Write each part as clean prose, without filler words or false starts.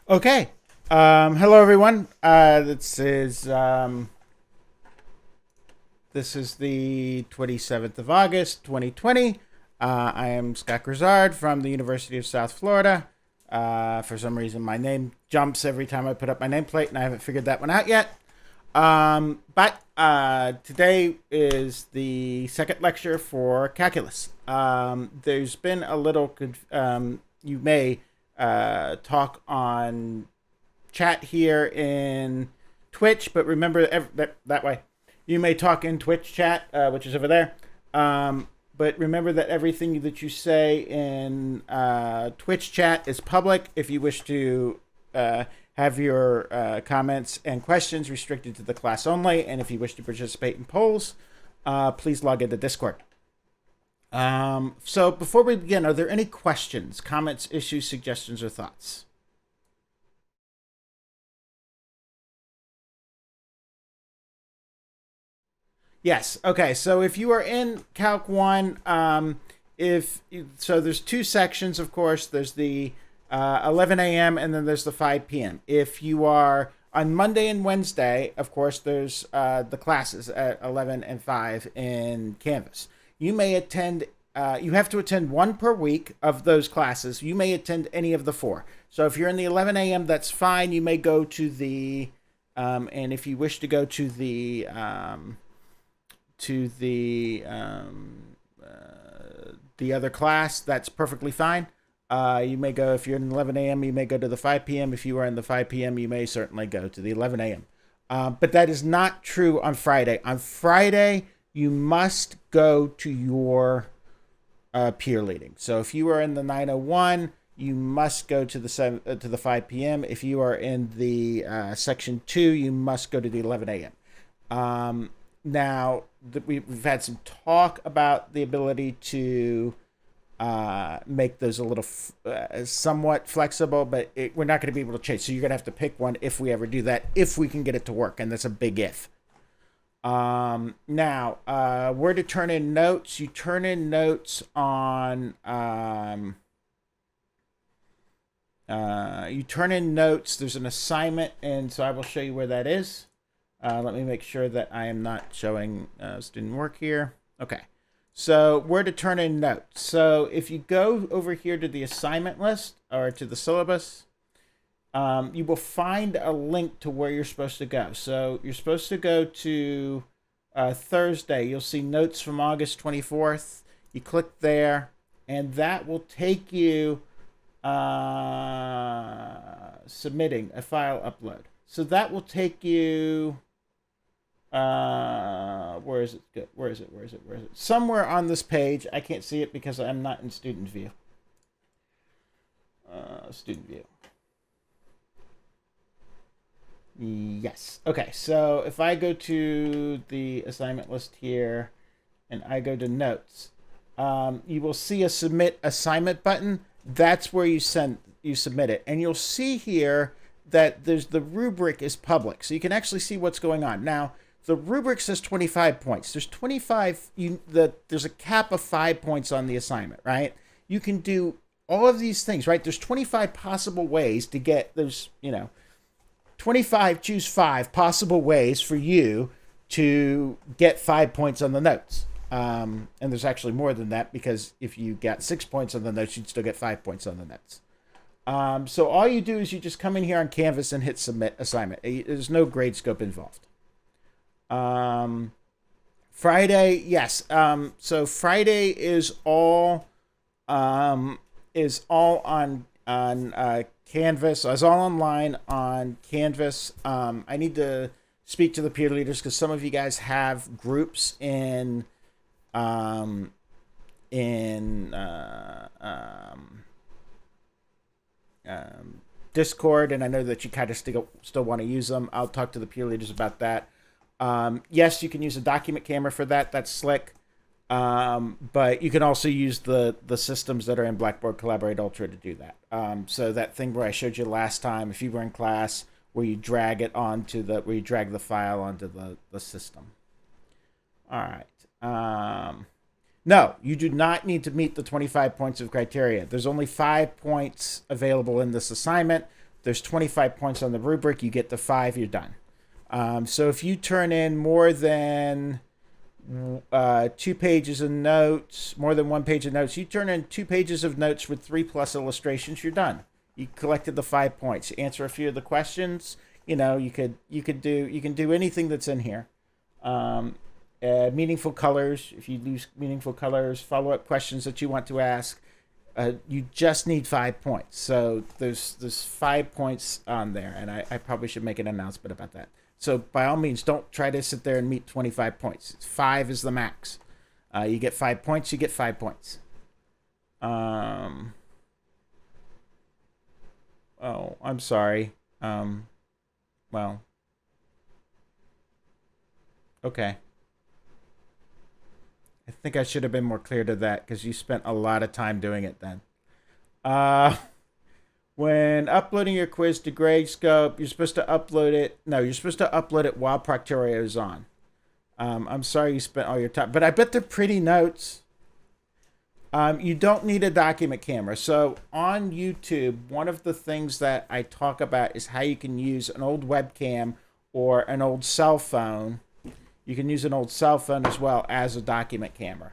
Okay. Hello, everyone. This is the 27th of August, 2020. I am Scott Grizzard from the University of South Florida. For some reason, my name jumps every time I put up my nameplate, and I haven't figured that one out yet. But today is the second lecture for calculus. There's been a little, you may talk on chat here in Twitch, but remember that way. You may talk in Twitch chat, which is over there. But remember that everything that you say in Twitch chat is public. If you wish to have your comments and questions restricted to the class only, and if you wish to participate in polls, please log into Discord. So before we begin, are there any questions, comments, issues, suggestions, or thoughts? Yes. Okay. So if you are in Calc 1, if so, there's two sections, of course. There's the 11 a.m. and then there's the 5 p.m. If you are on Monday and Wednesday, of course, there's the classes at 11 and 5 in Canvas. You may attend, you have to attend one per week of those classes. You may attend any of the four. So if you're in the 11 a.m., that's fine. You may go to the, and if you wish to go to the other class, that's perfectly fine. You may go, if you're in 11 a.m., you may go to the 5 p.m. If you are in the 5 p.m., you may certainly go to the 11 a.m. But that is not true on Friday. On Friday, you must go to your peer leading. So if you are in the 901, you must go to the 5 p.m. If you are in the section 2, you must go to the 11 a.m. Now, we've had some talk about the ability to make those a little somewhat flexible, but we're not going to be able to change. So you're going to have to pick one if we ever do that, if we can get it to work, and that's a big if. Now, where to turn in notes? You turn in notes on you turn in notes. There's an assignment, and so I will show you where that is. Let me make sure that I am not showing student work here. Okay. So where to turn in notes. So if you go over here to the assignment list or to the syllabus, you will find a link to where you're supposed to go. So you're supposed to go to Thursday. You'll see notes from August 24th. You click there, and that will take you submitting a file upload. So that will take you... where is it? Where is it? Somewhere on this page. I can't see it because I'm not in student view. Student view. Yes. Okay, so if I go to the assignment list here and I go to notes, you will see a submit assignment button. That's where you submit it. And you'll see here that the rubric is public. So you can actually see what's going on. Now, the rubric says 25 points. There's 25, there's a cap of 5 points on the assignment, right? You can do all of these things, right? There's 25 possible ways to get, 25, choose 5 possible ways for you to get 5 points on the notes. And there's actually more than that, because if you got 6 points on the notes, you'd still get 5 points on the notes. So all you do is you just come in here on Canvas and hit submit assignment. There's no grade scope involved. Friday, yes. So Friday is all on Canvas. So it's all online on Canvas. I need to speak to the peer leaders because some of you guys have groups in Discord, and I know that you kind of still want to use them. I'll talk to the peer leaders about that. Yes, you can use a document camera for that. That's slick. But you can also use the systems that are in Blackboard Collaborate Ultra to do that. So that thing where I showed you last time, if you were in class, where you drag it onto where you drag the file onto the system. All right. No, you do not need to meet the 25 points of criteria. There's only 5 points available in this assignment. there's 25 points on the rubric. You get the 5, you're done. So if you turn in more than 2 pages of notes, more than 1 page of notes, you turn in 2 pages of notes with 3+ illustrations, you're done. You collected the 5 points. Answer a few of the questions. You know, you can do anything that's in here. Meaningful colors, if you use meaningful colors, follow-up questions that you want to ask. You just need 5 points. So there's 5 points on there, and I probably should make an announcement about that. So by all means, don't try to sit there and meet 25 points. 5 is the max. You get 5 points, you get 5 points. Oh, I'm sorry. Well, okay. I think I should have been more clear to that because you spent a lot of time doing it then. When uploading your quiz to Gradescope, you're supposed to upload it. No, you're supposed to upload it while Proctorio is on. I'm sorry you spent all your time, but I bet they're pretty notes. You don't need a document camera. So on YouTube, one of the things that I talk about is how you can use an old webcam or an old cell phone. You can use an old cell phone as well as a document camera.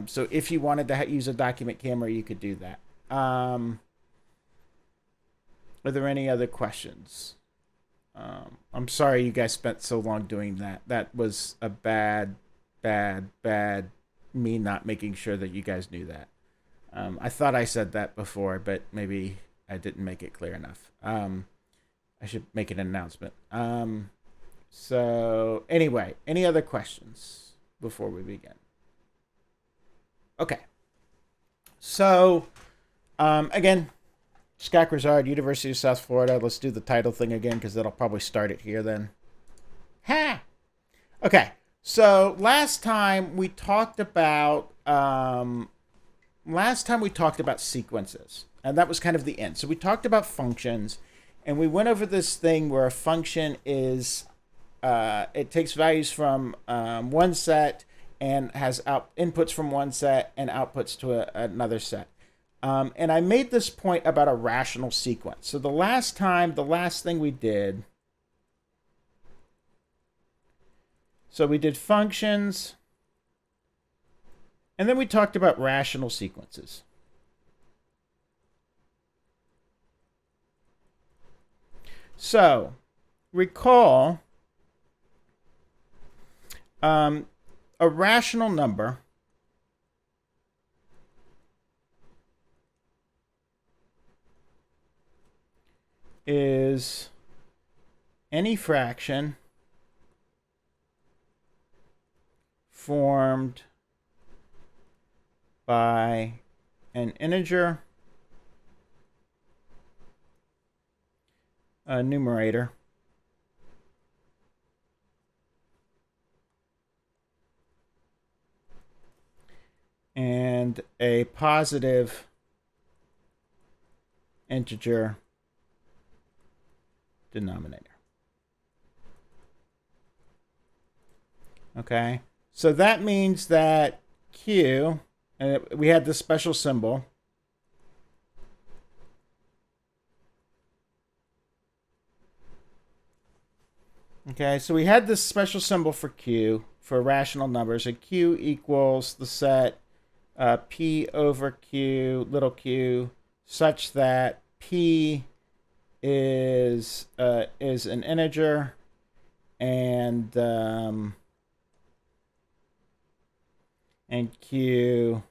So if you wanted to use a document camera, you could do that. Are there any other questions? I'm sorry you guys spent so long doing that. That was a bad me not making sure that you guys knew that. I thought I said that before, but maybe I didn't make it clear enough. I should make an announcement. So anyway, any other questions before we begin? Okay. So, again, Scott Grizzard, University of South Florida. Let's do the title thing again because that'll probably start it here then. Ha! Okay. So last time we talked about sequences, and that was kind of the end. So we talked about functions, and we went over this thing where a function is it takes values from one set and has inputs from one set and outputs to another set. And I made this point about a rational sequence. So the last thing we did. So we did functions, and then we talked about rational sequences. So recall a rational number is any fraction formed by an integer, a numerator, and a positive integer denominator. Okay, so that means that Q, and we had this special symbol. Okay, so we had this special symbol for Q, for rational numbers, and Q equals the set P over Q, little q, such that P is an integer, and Q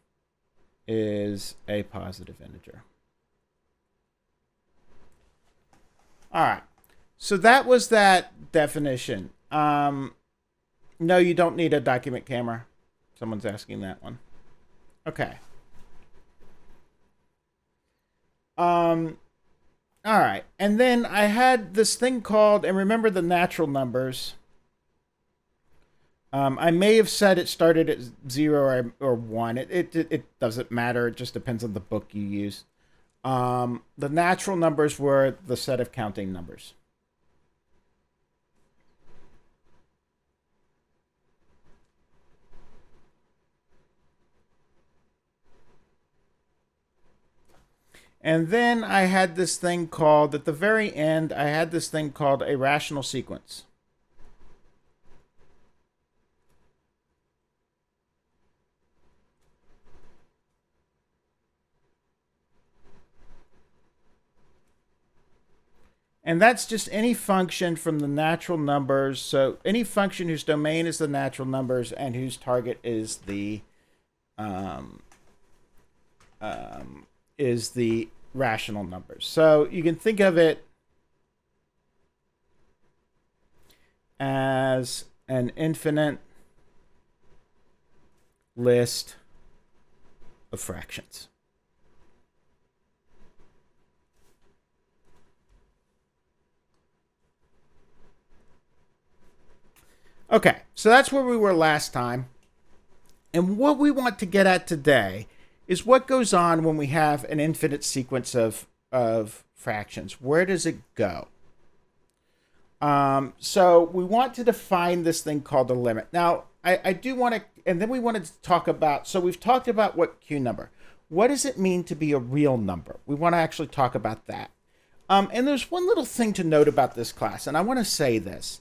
is a positive integer. All right. So that was that definition. No, you don't need a document camera. Someone's asking that one. Okay. All right. And then I had this thing called, and remember the natural numbers. I may have said it started at 0 or 1. It doesn't matter. It just depends on the book you use. The natural numbers were the set of counting numbers. And then I had this thing called, at the very end, I had this thing called a rational sequence. And that's just any function from the natural numbers. So any function whose domain is the natural numbers and whose target um, is the rational numbers. So you can think of it as an infinite list of fractions. Okay, so that's where we were last time. And what we want to get at today is what goes on when we have an infinite sequence of fractions. Where does it go? So we want to define this thing called a limit. Now, I do want to, and then we wanted to talk about, so we've talked about what Q number. What does it mean to be a real number? We want to actually talk about that. And there's one little thing to note about this class, and I want to say this.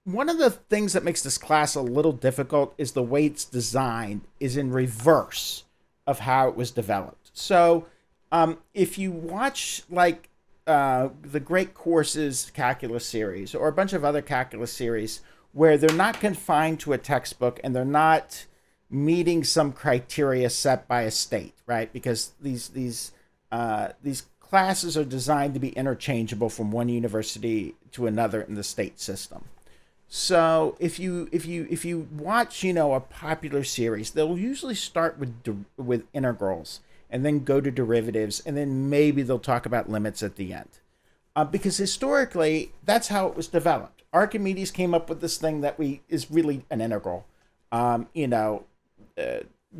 One of the things that makes this class a little difficult is the way it's designed is in reverse of how it was developed. So if you watch like the Great Courses calculus series or a bunch of other calculus series where they're not confined to a textbook and they're not meeting some criteria set by a state, right? Because these classes are designed to be interchangeable from one university to another in the state system. So if you watch, a popular series, they'll usually start with integrals and then go to derivatives, and then maybe they'll talk about limits at the end. Because historically, that's how it was developed. Archimedes came up with this thing that is really an integral,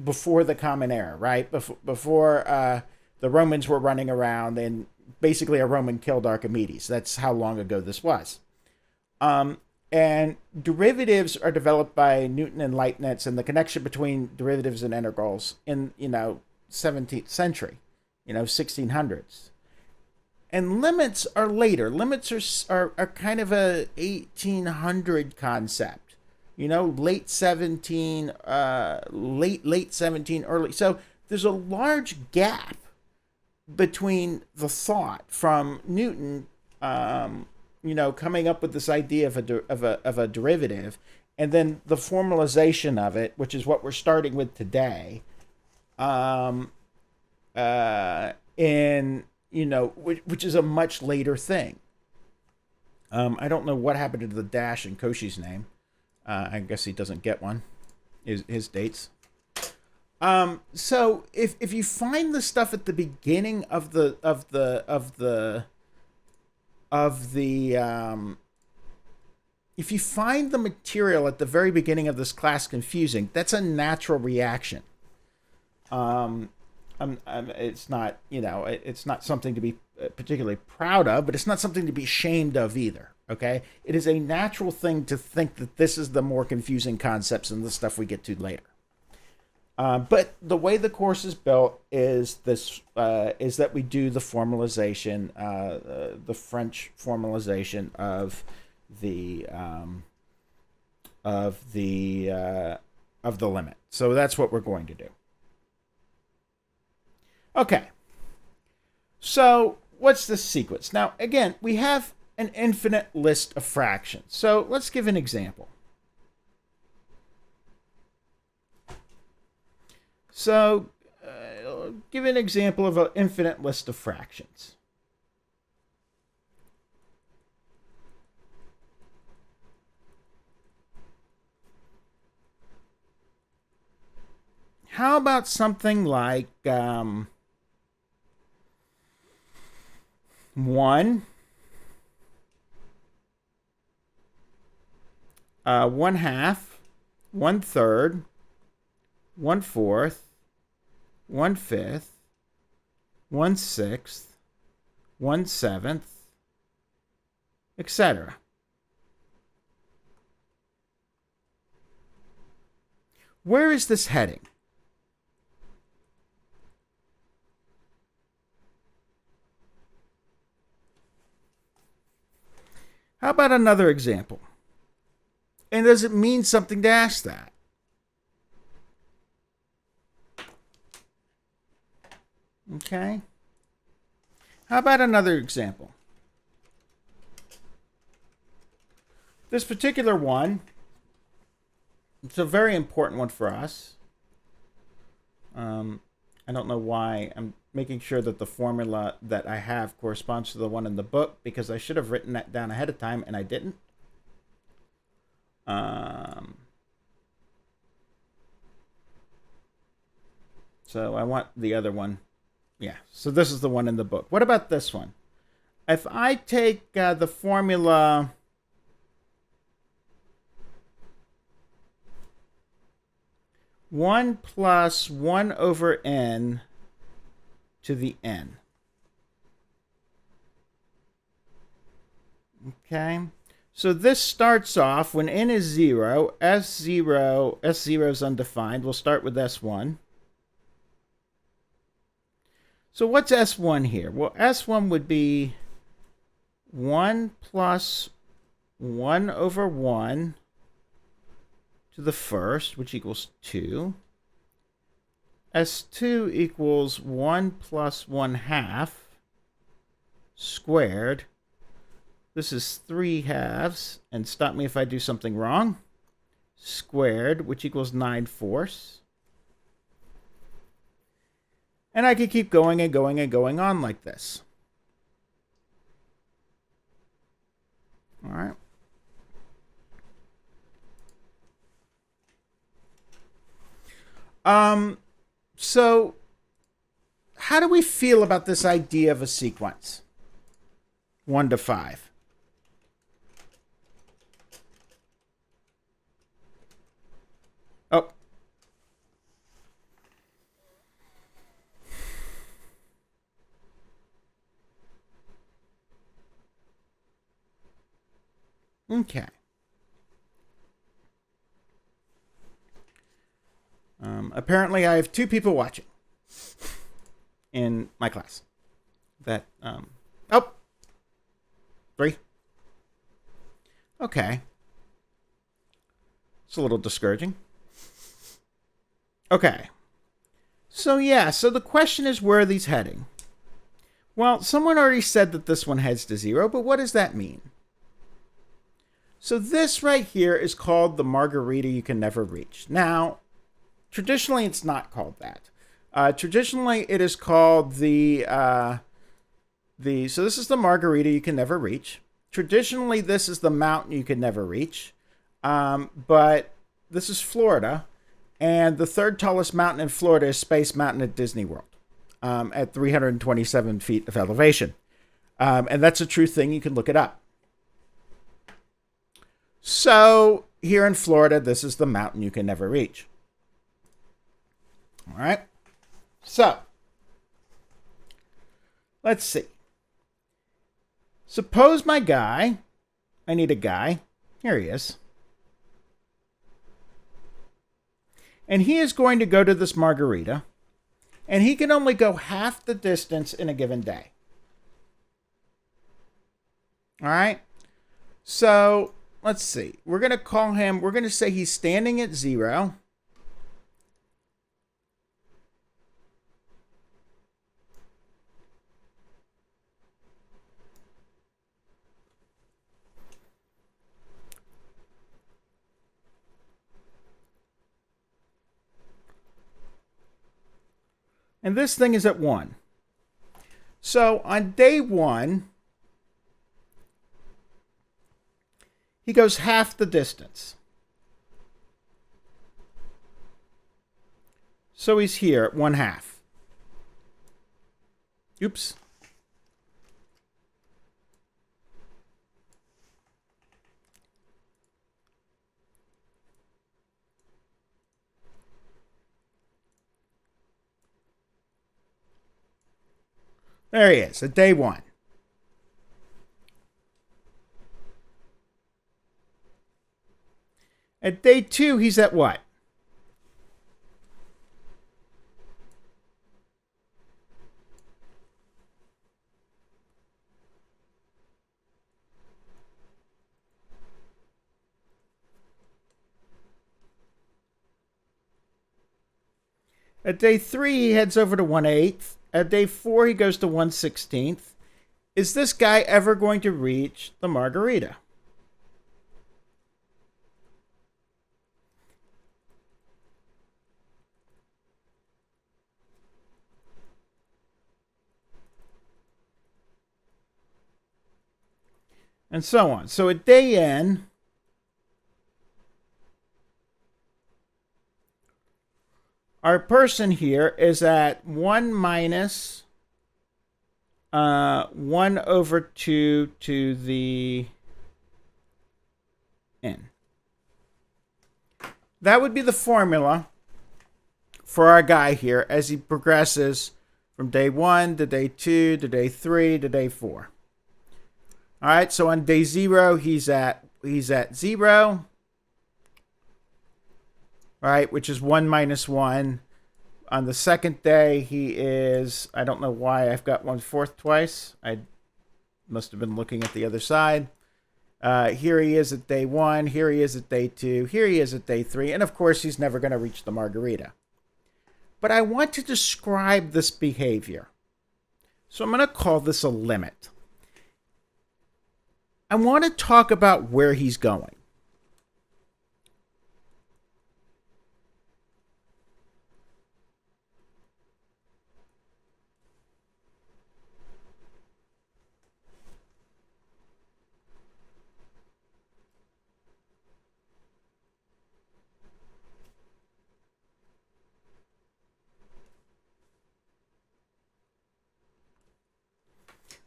before the Common Era, right? Before the Romans were running around, and basically a Roman killed Archimedes. That's how long ago this was. And derivatives are developed by Newton and Leibniz, and the connection between derivatives and integrals in 17th century, 1600s. And limits are later. Limits are kind of a 1800 concept, late 17, late 17, early. So there's a large gap between the thought from Newton, coming up with this idea of a derivative, and then the formalization of it, which is what we're starting with today, which is a much later thing. I don't know what happened to the dash in Cauchy's name. I guess he doesn't get one. His dates. So if you find the stuff at the beginning of the if you find the material at the very beginning of this class confusing, that's a natural reaction. It's not, it's not something to be particularly proud of, but it's not something to be ashamed of either. Okay, it is a natural thing to think that this is the more confusing concepts than the stuff we get to later. But the way the course is built is that we do the formalization, the French formalization of the limit. So that's what we're going to do. Okay. So what's the sequence? Now, again, we have an infinite list of fractions. So let's give an example. So, give an example of an infinite list of fractions. How about something like 1, 1/2, 1/3, 1/4, 1/5, 1/6, 1/7, etc. Where is this heading? How about another example? And does it mean something to ask that? Okay. How about another example? This particular one, it's a very important one for us. I don't know why. I'm making sure that the formula that I have corresponds to the one in the book, because I should have written that down ahead of time and I didn't. So I want the other one. Yeah, so this is the one in the book. What about this one? If I take the formula 1 plus 1 over n to the n. Okay, so this starts off when n is 0, S0 is undefined. We'll start with S1. So what's S1 here? Well, S1 would be 1 plus 1 over 1 to the first, which equals 2. S2 equals 1 plus 1/2 squared. This is 3/2, and stop me if I do something wrong, squared, which equals 9/4. And I could keep going and going and going on like this. All right. So how do we feel about this idea of a sequence? 1 to 5. Oh. Okay. Apparently, I have 2 people watching in my class. That, oh, 3. Okay. It's a little discouraging. Okay. So, yeah, so the question is, where are these heading? Well, someone already said that this one heads to 0, but what does that mean? So this right here is called the margarita you can never reach. Now, traditionally, it's not called that. Traditionally, it is called so this is the margarita you can never reach. Traditionally, this is the mountain you can never reach. But this is Florida, and the 3rd tallest mountain in Florida is Space Mountain at Disney World, at 327 feet of elevation. And that's a true thing. You can look it up. So here in Florida, this is the mountain you can never reach. All right. So let's see. Suppose my guy, I need a guy. Here he is. And he is going to go to this margarita, and he can only go half the distance in a given day. All right. So let's see. We're going to call him, we're going to say he's standing at 0. And this thing is at 1. So on day 1, he goes half the distance. So he's here at 1/2. Oops. There he is at day 1. At day 2, he's at what? At day 3, he heads over to 1/8. At day 4, he goes to 1/16. Is this guy ever going to reach the margarita? And so on. So at day N, our person here is at 1 minus 1/2 to the N. That would be the formula for our guy here as he progresses from day 1 to day 2 to day 3 to day 4. All right, so on day 0, he's at 0, right, which is 1 minus 1. On the second day, he is, I don't know why I've got 1/4 twice. I must have been looking at the other side. Here he is at day 1. Here he is at day 2. Here he is at day 3. And of course, he's never going to reach the margarita. But I want to describe this behavior. So I'm going to call this a limit. I want to talk about where he's going.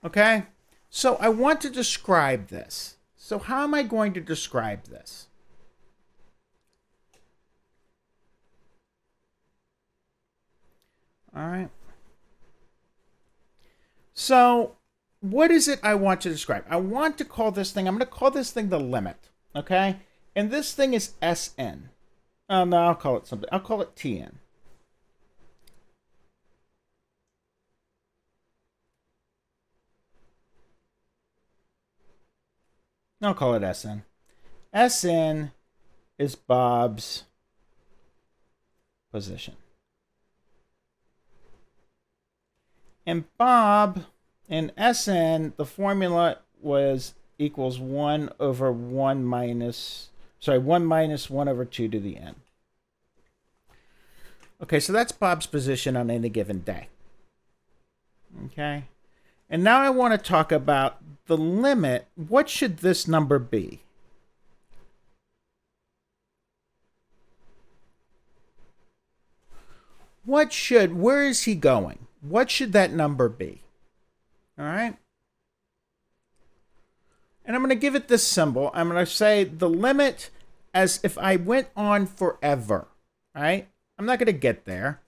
Okay? So I want to describe this. So how am I going to describe this? All right. So what is it I want to describe? I want to call this thing, I'm going to call this thing the limit. Okay? And this thing is Sn. Oh, no, I'll call it something. I'll call it Tn. I'll call it Sn. Sn is Bob's position. And Bob in Sn, the formula was equals 1 over 1 minus 1/2 to the n. Okay, so that's Bob's position on any given day. Okay. And now I want to talk about the limit. What should this number be? Where is he going? What should that number be? All right. And I'm going to give it this symbol. I'm going to say the limit as if I went on forever. All right. I'm not going to get there.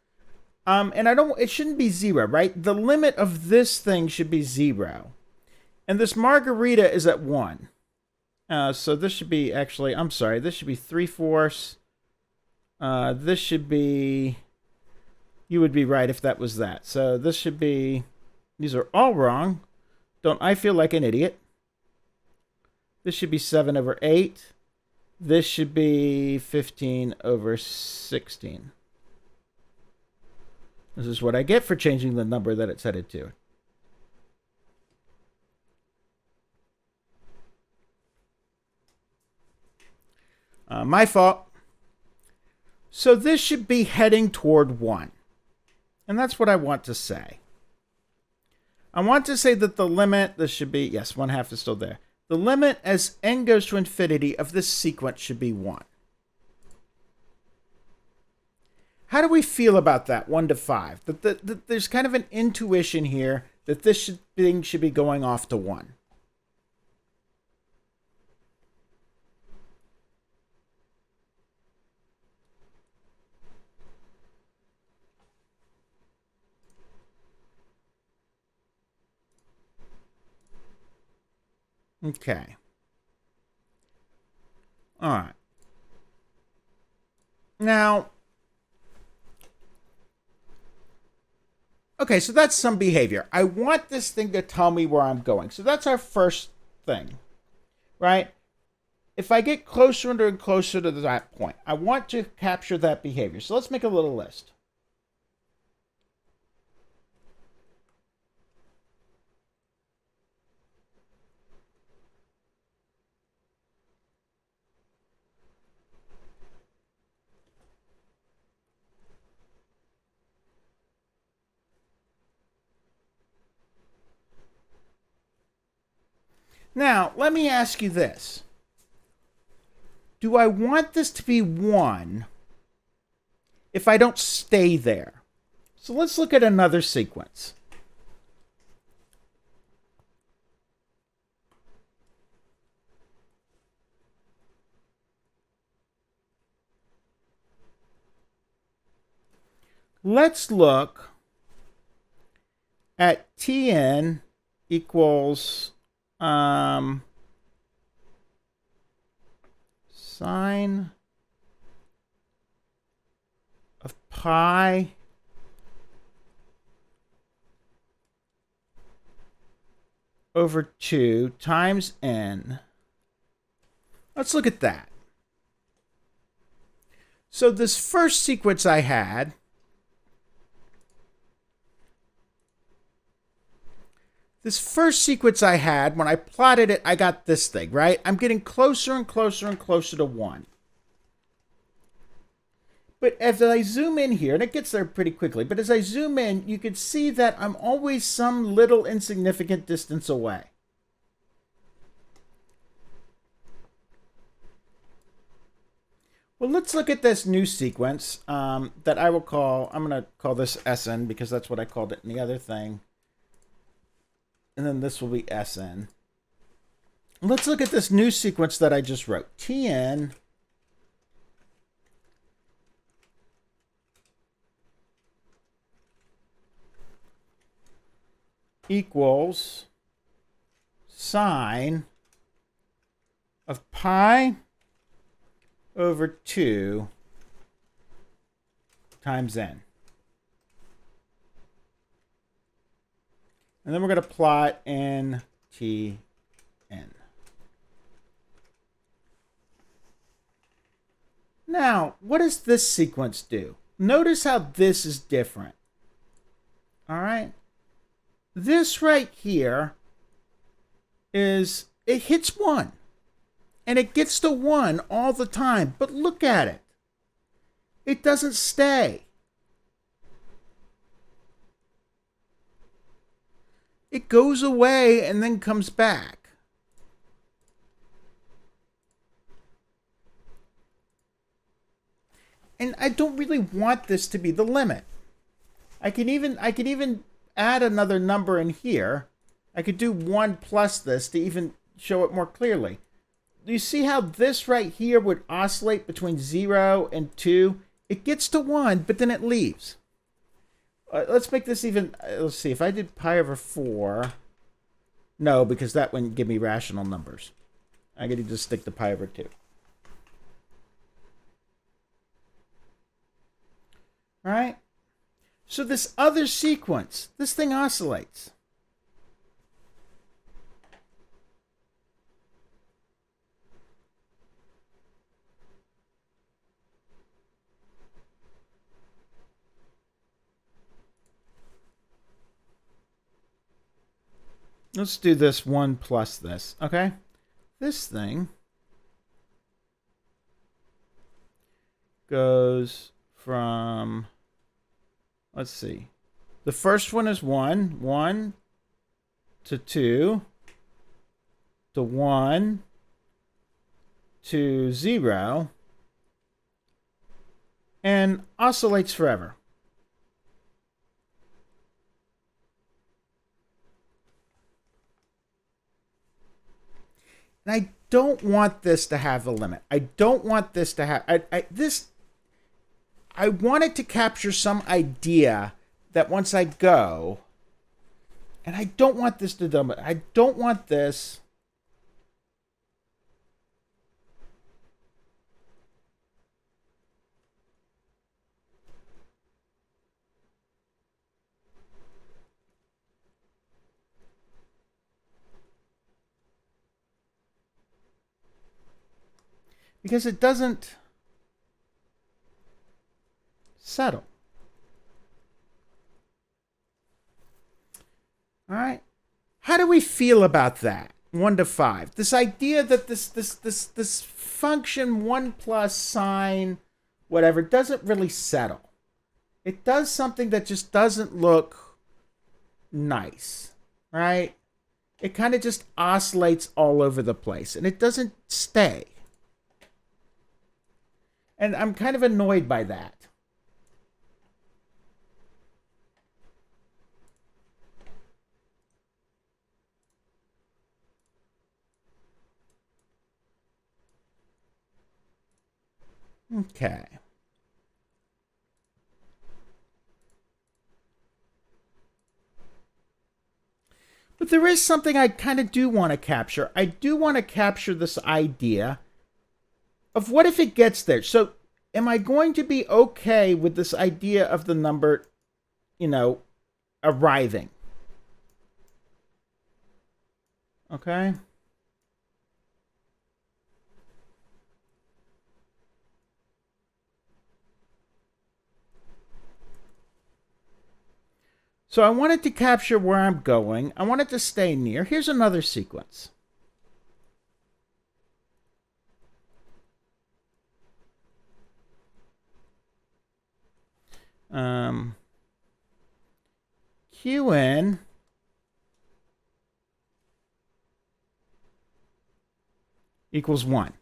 And it shouldn't be 0, right? The limit of this thing should be 0. And this margarita is at 1. So this should be actually, I'm sorry, this should be 3/4. This should be, you would be right if that was that. So this should be, these are all wrong. Don't I feel like an idiot? This should be 7/8. This should be 15/16. This is what I get for changing the number that it's headed to. My fault. So this should be heading toward 1. And that's what I want to say. I want to say that the limit, this should be, yes, 1/2 is still there. The limit as n goes to infinity of this sequence should be 1. How do we feel about that, 1 to 5? That there's kind of an intuition here that this thing should be going off to 1. Okay. All right. Now, okay, so that's some behavior. I want this thing to tell me where I'm going. So that's our first thing, right? If I get closer and closer to that point, I want to capture that behavior. So let's make a little list. Now, let me ask you this. Do I want this to be 1 if I don't stay there? So let's look at another sequence. Let's look at Tn equals sine of pi over 2 times n. Let's look at that. So this first sequence I had, when I plotted it, I got this thing, right? I'm getting closer and closer and closer to 1. But as I zoom in here, and it gets there pretty quickly, but as I zoom in, you can see that I'm always some little insignificant distance away. Well, let's look at this new sequence that I will call, I'm going to call this Sn because that's what I called it in the other thing. And then this will be Sn. Let's look at this new sequence that I just wrote. Tn equals sine of pi over 2 times n. And then we're going to plot n, t, n. Now, what does this sequence do? Notice how this is different. All right? This right here is, it hits 1. And it gets to 1 all the time. But look at it. It doesn't stay. It goes away and then comes back. And I don't really want this to be the limit. I can even add another number in here. I could do 1 plus this to even show it more clearly. Do you see how this right here would oscillate between 0 and 2? It gets to 1, but then it leaves. Let's make this even, let's see, if I did pi over 4, no, because that wouldn't give me rational numbers. I could just stick to pi over 2. All right? So this other sequence, this thing oscillates. Let's do this 1 plus this, okay? This thing goes from, let's see. The first one is 1, 1 to 2 to 1 to 0 and oscillates forever. And I don't want this to have a limit. I don't want this to have I wanted to capture some idea that once I go, and I don't want this to do it. I don't want this because it doesn't settle. All right. How do we feel about that? 1 to 5. This idea that this function 1 plus sine whatever doesn't really settle. It does something that just doesn't look nice, right? it kind of just oscillates all over the place, and it doesn't stay. And I'm kind of annoyed by that. Okay. But there is something I kind of do want to capture. I do want to capture this idea of what if it gets there. So am I going to be okay with this idea of the number, arriving? Okay. So I wanted to capture where I'm going. I wanted to stay near. Here's another sequence. Qn equals 1.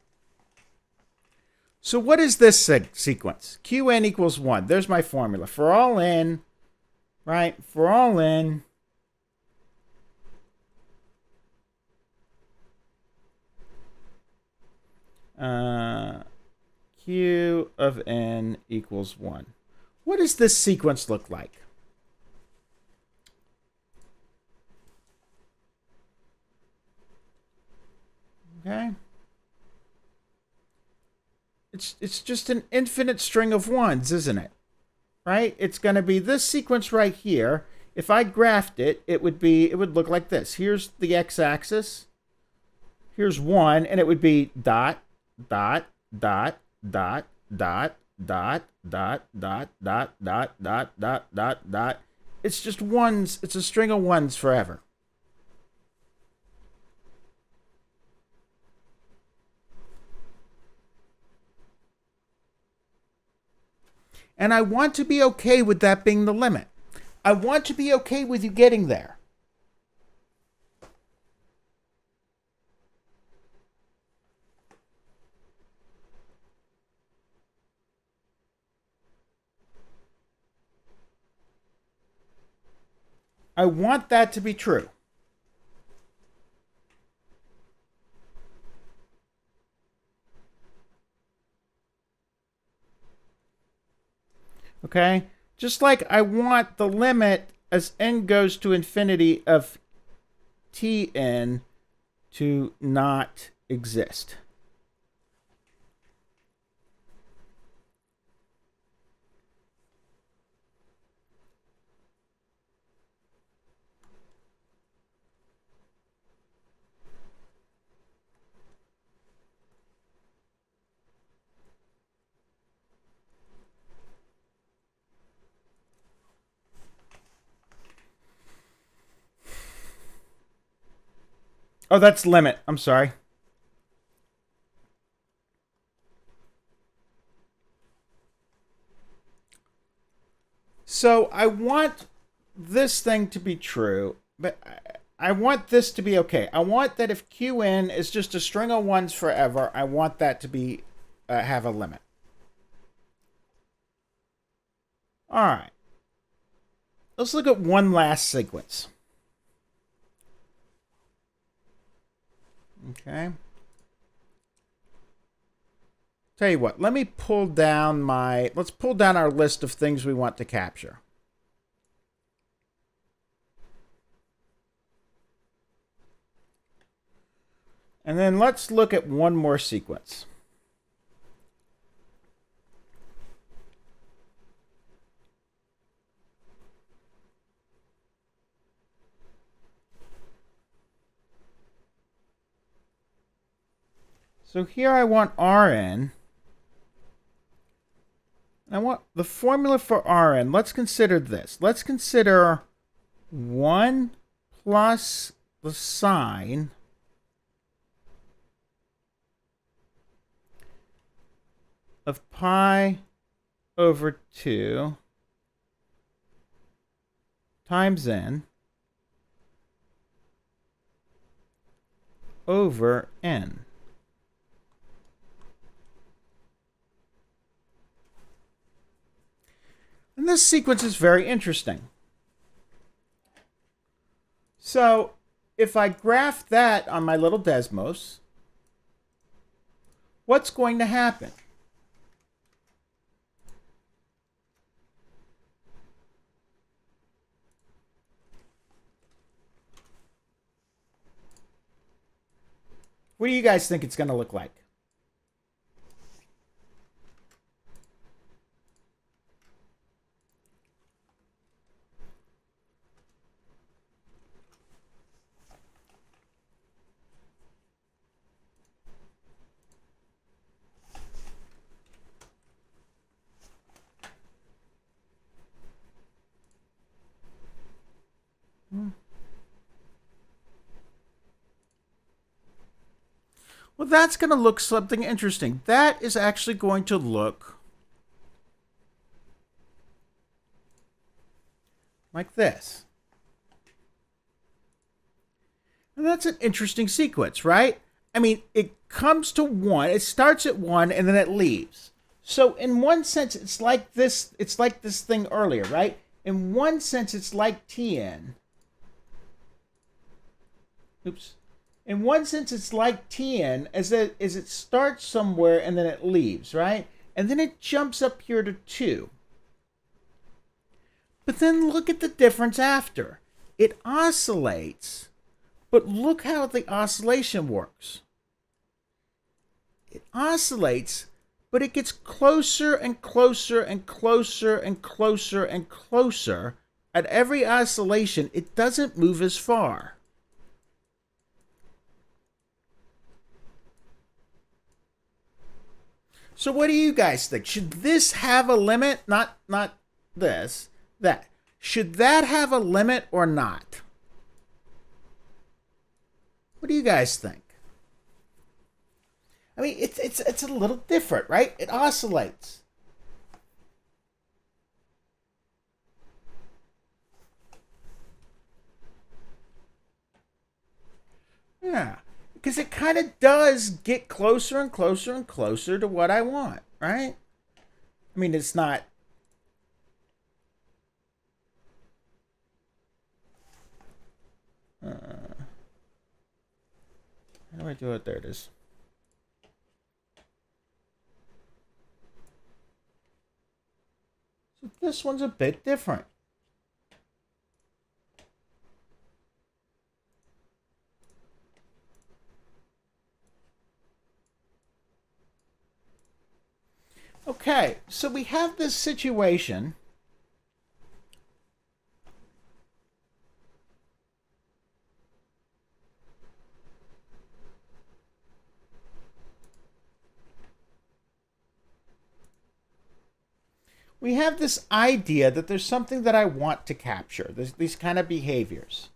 So what is this sequence? Qn equals 1. There's my formula. For all n, right? For all n, Q of n equals 1. What does this sequence look like? Okay. It's just an infinite string of ones, isn't it? Right? It's going to be this sequence right here. If I graphed it, it would look like this. Here's the x-axis. Here's 1, and it would be dot, dot, dot, dot, dot, dot, dot, dot, dot, dot, dot, dot, dot, dot. It's just ones. It's a string of ones forever. And I want to be okay with that being the limit. I want to be okay with you getting there. I want that to be true. Okay? Just like I want the limit as n goes to infinity of Tn to not exist. Oh, that's limit. I'm sorry. So I want this thing to be true, but I want this to be okay. I want that if Qn is just a string of ones forever, I want that to be have a limit. All right. Let's look at one last sequence. Okay. Tell you what, let's pull down our list of things we want to capture. And then let's look at one more sequence. So here I want Rn. I want the formula for Rn. Let's consider this. Let's consider 1 plus the sine of pi over 2 times n over n. And this sequence is very interesting. So if I graph that on my little Desmos, what's going to happen? What do you guys think it's going to look like? Well, that's going to look something interesting. That is actually going to look like this. And that's an interesting sequence, right? I mean, it comes to 1, it starts at 1, and then it leaves. So in one sense, it's like this thing earlier, right? In one sense, it's like Tn. Oops. In one sense, it's like Tn, as it starts somewhere and then it leaves, right? And then it jumps up here to 2. But then look at the difference after. It oscillates, but look how the oscillation works. It oscillates, but it gets closer and closer and closer and closer and closer. At every oscillation, it doesn't move as far. So what do you guys think? Should this have a limit? Not this, that. Should that have a limit or not? What do you guys think? I mean, it's a little different, right? It oscillates. Yeah. Because it kind of does get closer and closer and closer to what I want, right? I mean, it's not... how do I do it? There it is. So this one's a bit different. Okay, so we have this situation. We have this idea that there's something that I want to capture. There's these kind of behaviors.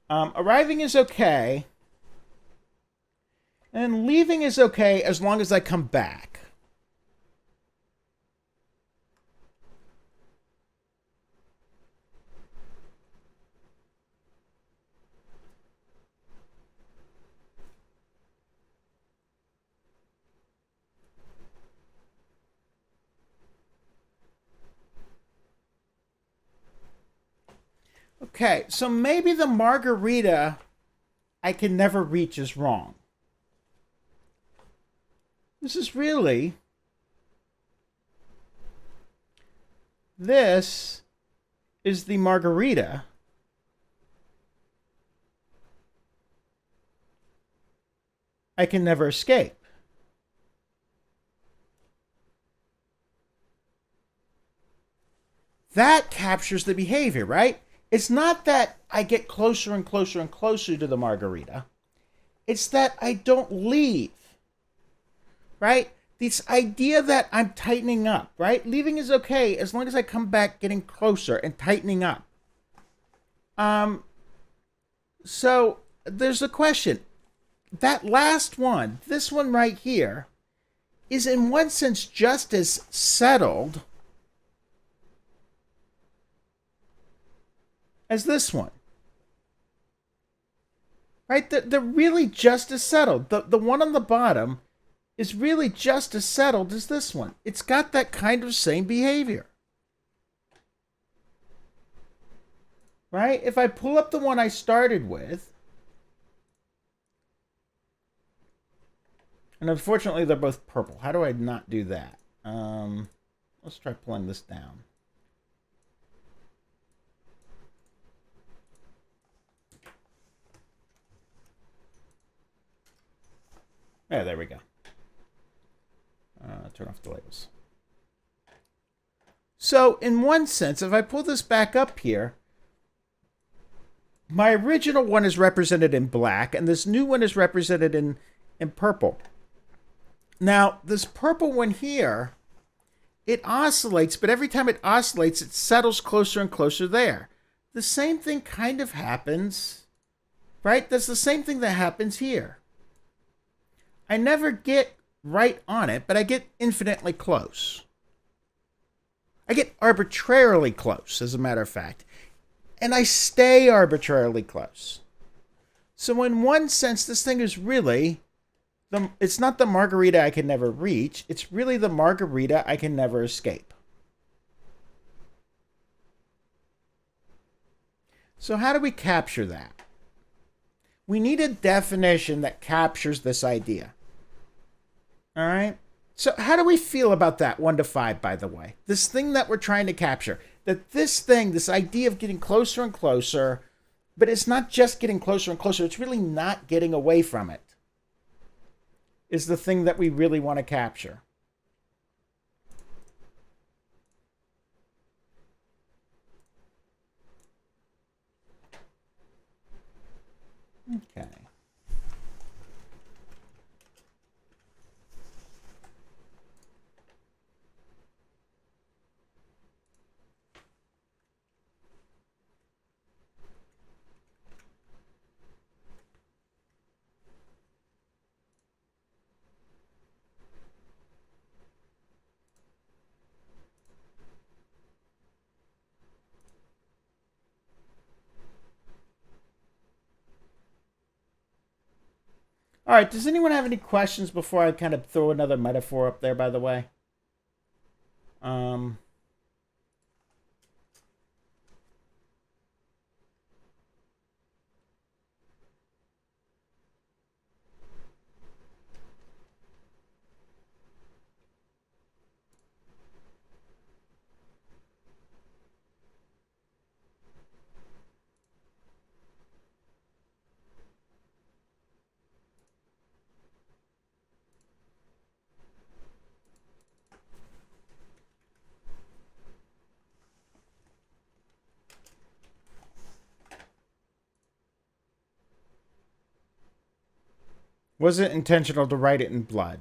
Arriving is okay. And leaving is okay as long as I come back. Okay, so maybe the margarita I can never reach is wrong. This is really... This is the margarita. I can never escape. That captures the behavior, right? It's not that I get closer and closer and closer to the margarita. It's that I don't leave, right? This idea that I'm tightening up, right? Leaving is okay as long as I come back getting closer and tightening up. So there's a question. That last one, this one right here, is in one sense just as settled as this one. right? They're really just as settled. The one on the bottom is really just as settled as this one. It's got that kind of same behavior. Right? If I pull up the one I started with, and unfortunately they're both purple. How do I not do that? Let's try pulling this down. Yeah, there we go. Turn off the labels. So, in one sense, if I pull this back up here, my original one is represented in black, and this new one is represented in purple. Now, this purple one here, it oscillates, but every time it oscillates, it settles closer and closer there. The same thing kind of happens, right? That's the same thing that happens here. I never get right on it, but I get infinitely close. I get arbitrarily close, as a matter of fact. And I stay arbitrarily close. So in one sense, this thing is really, it's not the margarita I can never reach. It's really the margarita I can never escape. So how do we capture that? We need a definition that captures this idea. All right? So how do we feel about that 1 to 5, by the way? This thing that we're trying to capture. That this thing, this idea of getting closer and closer, but it's not just getting closer and closer, it's really not getting away from it, is the thing that we really want to capture. Okay. All right, does anyone have any questions before I kind of throw another metaphor up there, by the way? Was it intentional to write it in blood?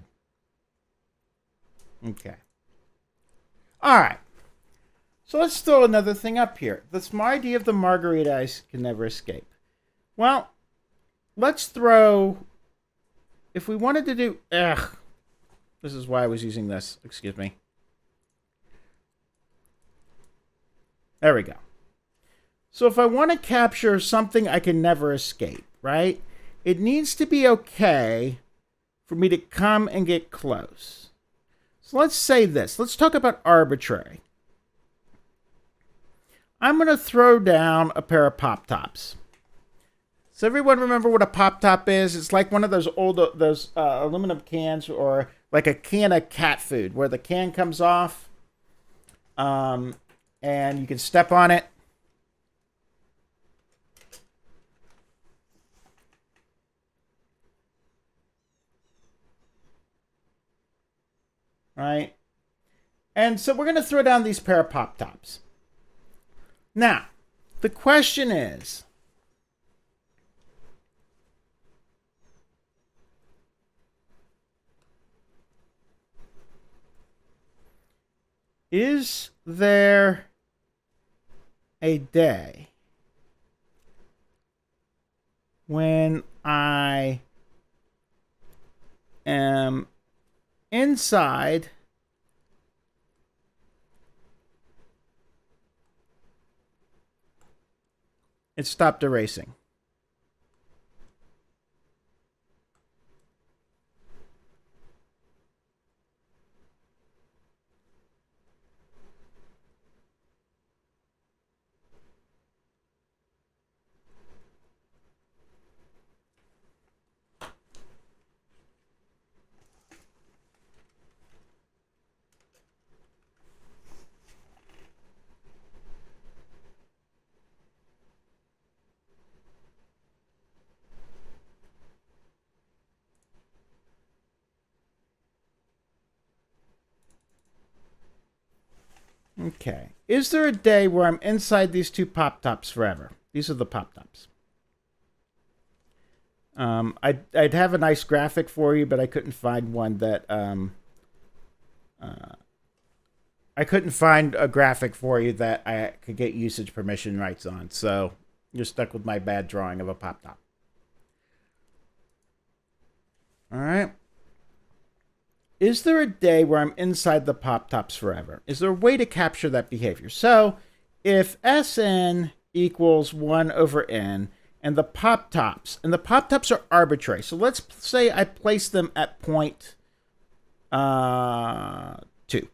Okay. All right. So let's throw another thing up here. That's my idea of the margarita I can never escape. Well, let's throw, if we wanted to do, this is why I was using this. Excuse me. There we go. So if I want to capture something I can never escape, right? It needs to be okay for me to come and get close. So let's say this. Let's talk about arbitrary. I'm going to throw down a pair of pop tops. Does everyone remember what a pop top is? It's like one of those old aluminum cans, or like a can of cat food where the can comes off, and you can step on it. Right? And so we're going to throw down these pair of pop tops. Now, the question is there a day when I am inside it stopped erasing? Okay. Is there a day where I'm inside these two pop-tops forever? These are the pop-tops. I'd have a nice graphic for you, but I couldn't find one that I couldn't find a graphic for you that I could get usage permission rights on. So you're stuck with my bad drawing of a pop-top. All right. Is there a day where I'm inside the pop-tops forever? Is there a way to capture that behavior? So if Sn equals 1 over n, and the pop-tops are arbitrary. So let's say I place them at point 2.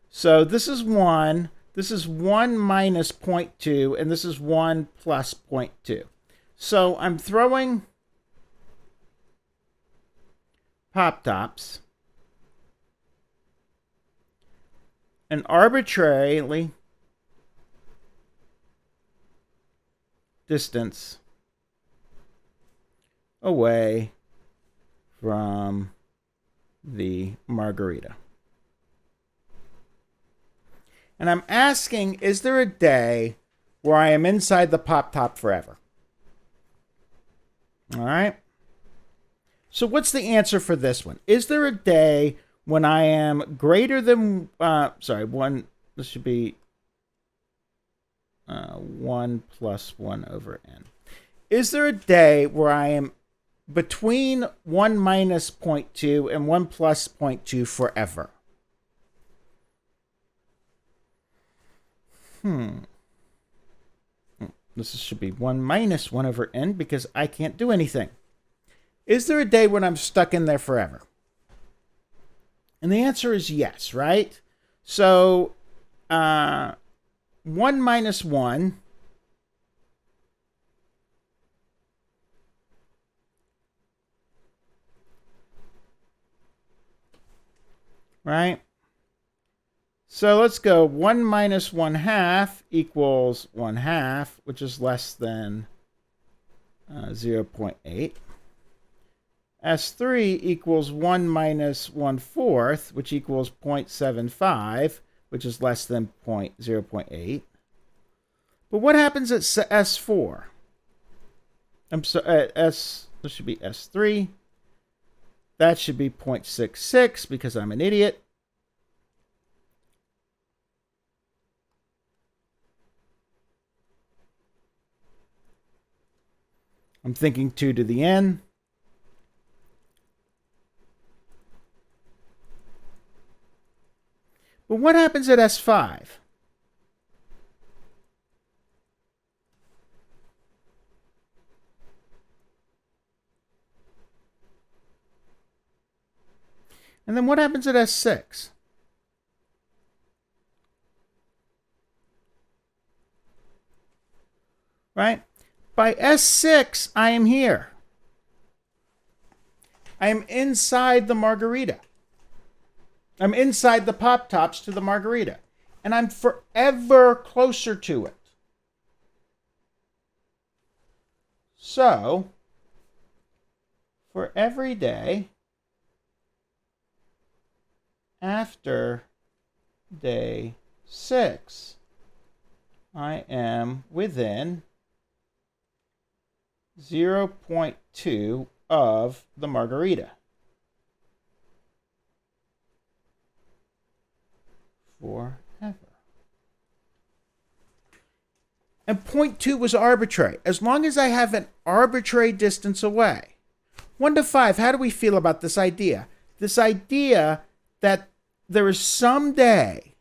So this is 1, this is 1 minus 0.2, and this is 1 plus 0.2. So I'm throwing pop-tops and arbitrarily distance away from the margarita. And I'm asking, is there a day where I am inside the pop-top forever? All right. So what's the answer for this one? Is there a day when I am greater than, this should be 1 plus 1 over n. Is there a day where I am between 1 minus 0.2 and 1 plus 0.2 forever? This should be 1 minus 1 over n because I can't do anything. Is there a day when I'm stuck in there forever? And the answer is yes, right? So 1 minus 1 right? So let's go 1 minus 1 half equals 1 half, which is less than 0.8. S3 equals 1 minus 1 fourth, which equals 0.75, which is less than 0.8. But what happens at S4? This should be S3. That should be 0.66 because I'm an idiot. I'm thinking 2 to the n. But what happens at S5? And then what happens at S6? Right? By S6, I am here. I am inside the margarita. I'm inside the pop-tops to the margarita. And I'm forever closer to it. So, for every day after day 6, I am within 0.2 of the margarita. Forever. And 0.2 was arbitrary. As long as I have an arbitrary distance away. 1 to 5, how do we feel about this idea? This idea that there is some day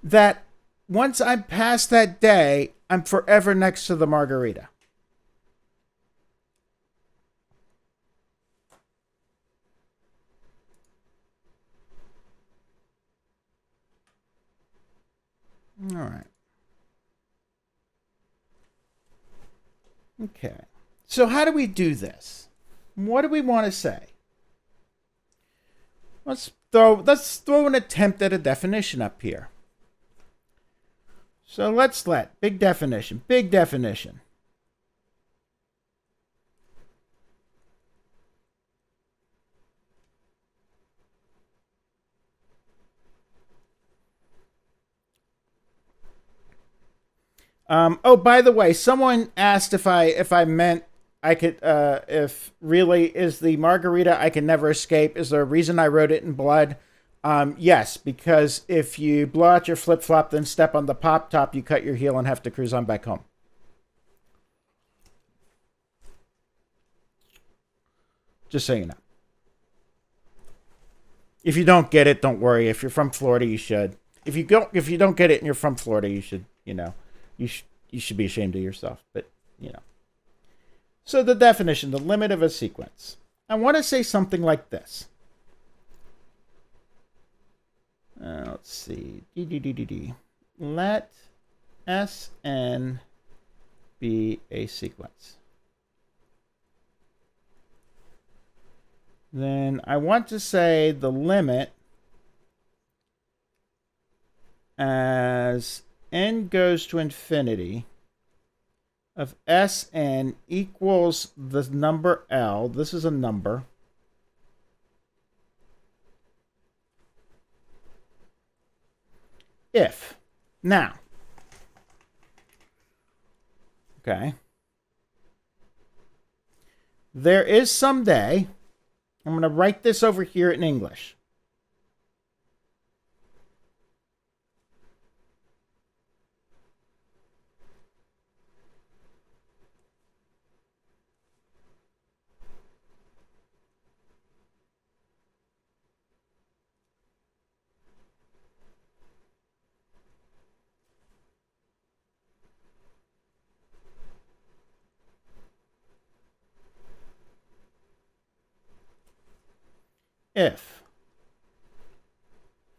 that once I'm past that day, I'm forever next to the margarita. All right. Okay. So how do we do this? What do we want to say? Let's throw an attempt at a definition up here. So let's let big definition. Oh, by the way, someone asked if I meant I could if really is the margarita I can never escape. Is there a reason I wrote it in blood? Yes, because if you blow out your flip flop, then step on the pop top, you cut your heel and have to cruise on back home. Just so you know. If you don't get it, don't worry. If you're from Florida, you should. If you don't get it and you're from Florida, you should, you should be ashamed of yourself. But, So the definition, the limit of a sequence. I want to say something like this. Let's see. Let Sn be a sequence. Then I want to say the limit as n goes to infinity of Sn equals the number L. This is a number. If. Now. Okay. There is someday. I'm going to write this over here in English. If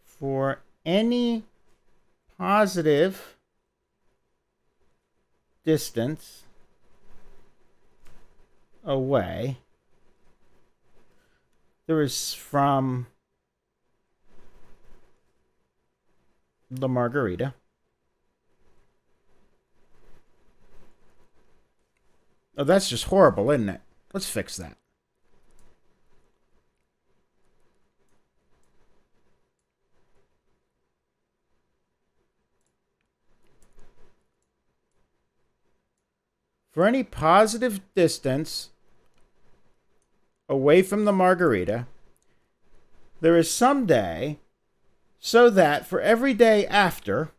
for any positive distance away, there is from the margarita, oh, that's just horrible, isn't it? Let's fix that. For any positive distance away from the margarita, there is some day, so that for every day after,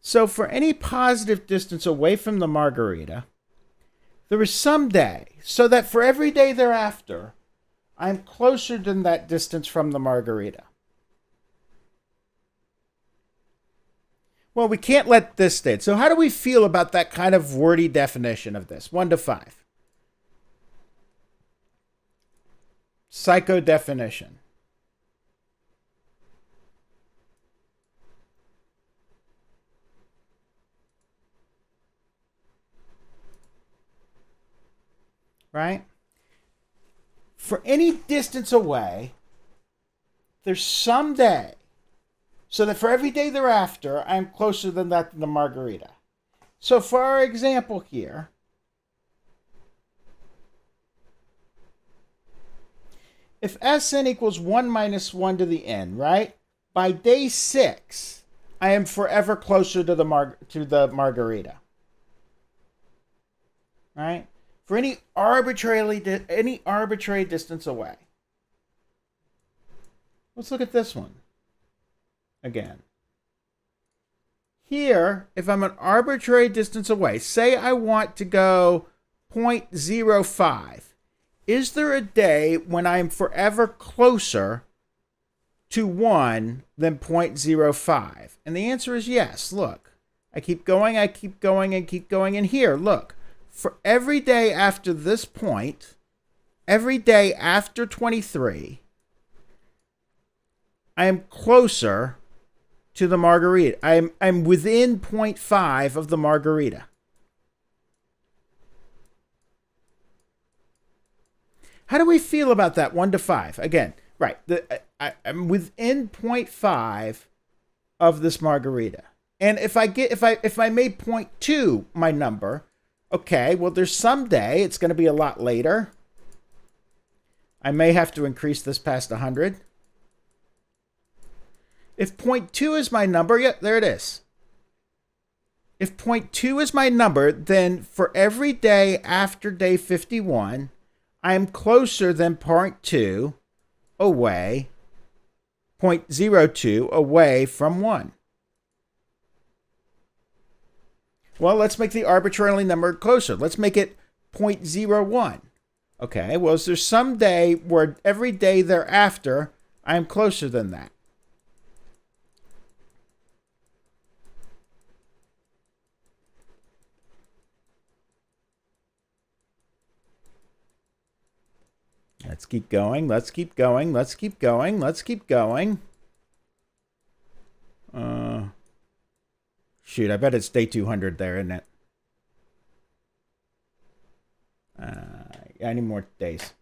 so for any positive distance away from the margarita, there is some day, so that for every day thereafter, I'm closer than that distance from the margarita. Well, we can't let this stay. So how do we feel about that kind of wordy definition of this? 1 to 5. Psycho definition. Right? For any distance away, there's some day, so that for every day thereafter, I'm closer than that than the margarita. So for our example here, if Sn equals 1 minus 1 to the n, right? By day 6, I am forever closer to the margarita. Right? For any arbitrary distance away. Let's look at this one again. Here, if I'm an arbitrary distance away, say I want to go 0.05, is there a day when I'm forever closer to 1 than 0.05? And the answer is yes. Look, I keep going, and here, look. for every day after this point, every day after 23, I am closer to the margarita. I'm within 0.5 of the margarita. How do we feel about that 1 to 5? Again, right. I'm within 0.5 of this margarita. And if I made 0.2 my number, okay, well, there's someday it's going to be a lot later. I may have to increase this past 100. If 0.2 is my number, yeah, there it is. If 0.2 is my number, then for every day after day 51, I'm closer than 0.2 away, 0.02 away from 1. Well, let's make the arbitrarily numbered closer. Let's make it 0.01. Okay, well, is there some day where every day thereafter, I'm closer than that? Let's keep going. Let's keep going. Let's keep going. Let's keep going. Shoot, I bet it's day 200 there, isn't it? I need more days.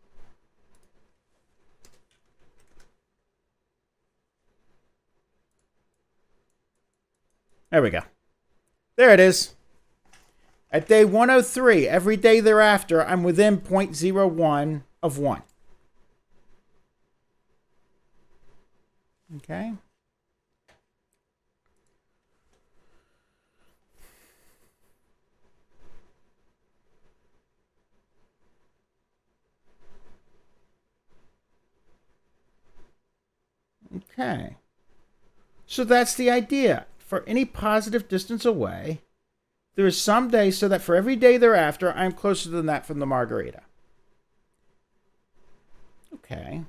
There we go. There it is. At day 103, every day thereafter, I'm within 0.01 of 1. Okay. Okay. So that's the idea. For any positive distance away, there is some day so that for every day thereafter, I'm closer than that from the margarita. Okay.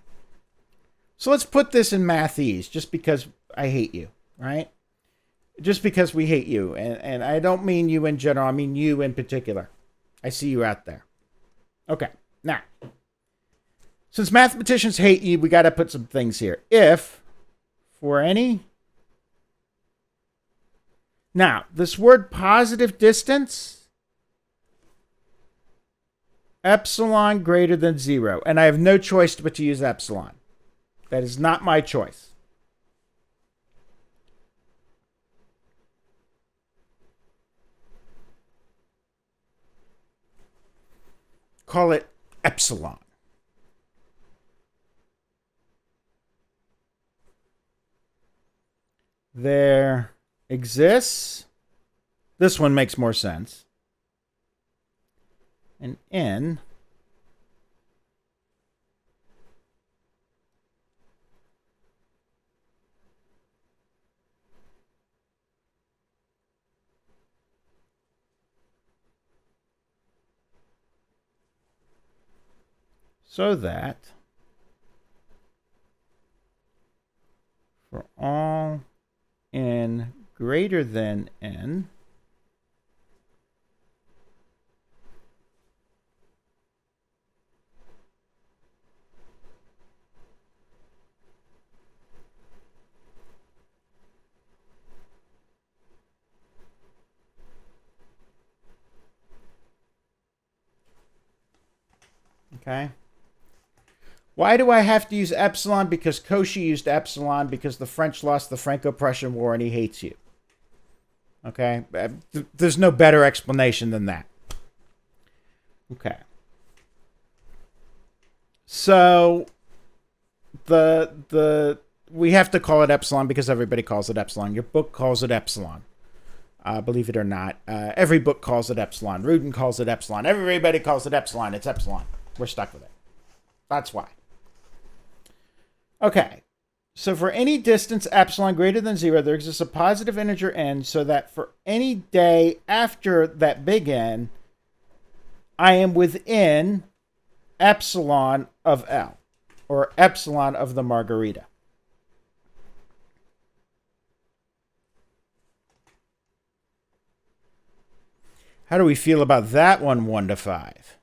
So let's put this in mathese, just because I hate you, right? Just because we hate you. And I don't mean you in general. I mean you in particular. I see you out there. Okay. Now, since mathematicians hate you, we got to put some things here. If, for any... Now, this word positive distance, epsilon greater than 0. And I have no choice but to use epsilon. That is not my choice. Call it epsilon. There exists, this one makes more sense, an n so that for all n greater than n, okay? Why do I have to use epsilon? Because Cauchy used epsilon because the French lost the Franco-Prussian War and he hates you. Okay? There's no better explanation than that. Okay. So we have to call it epsilon because everybody calls it epsilon. Your book calls it epsilon. Believe it or not. Every book calls it epsilon. Rudin calls it epsilon. Everybody calls it epsilon. It's epsilon. We're stuck with it. That's why. Okay. So for any distance epsilon greater than 0, there exists a positive integer n so that for any day after that big N, I am within epsilon of L, or epsilon of the margarita. How do we feel about that one, 1 to 5?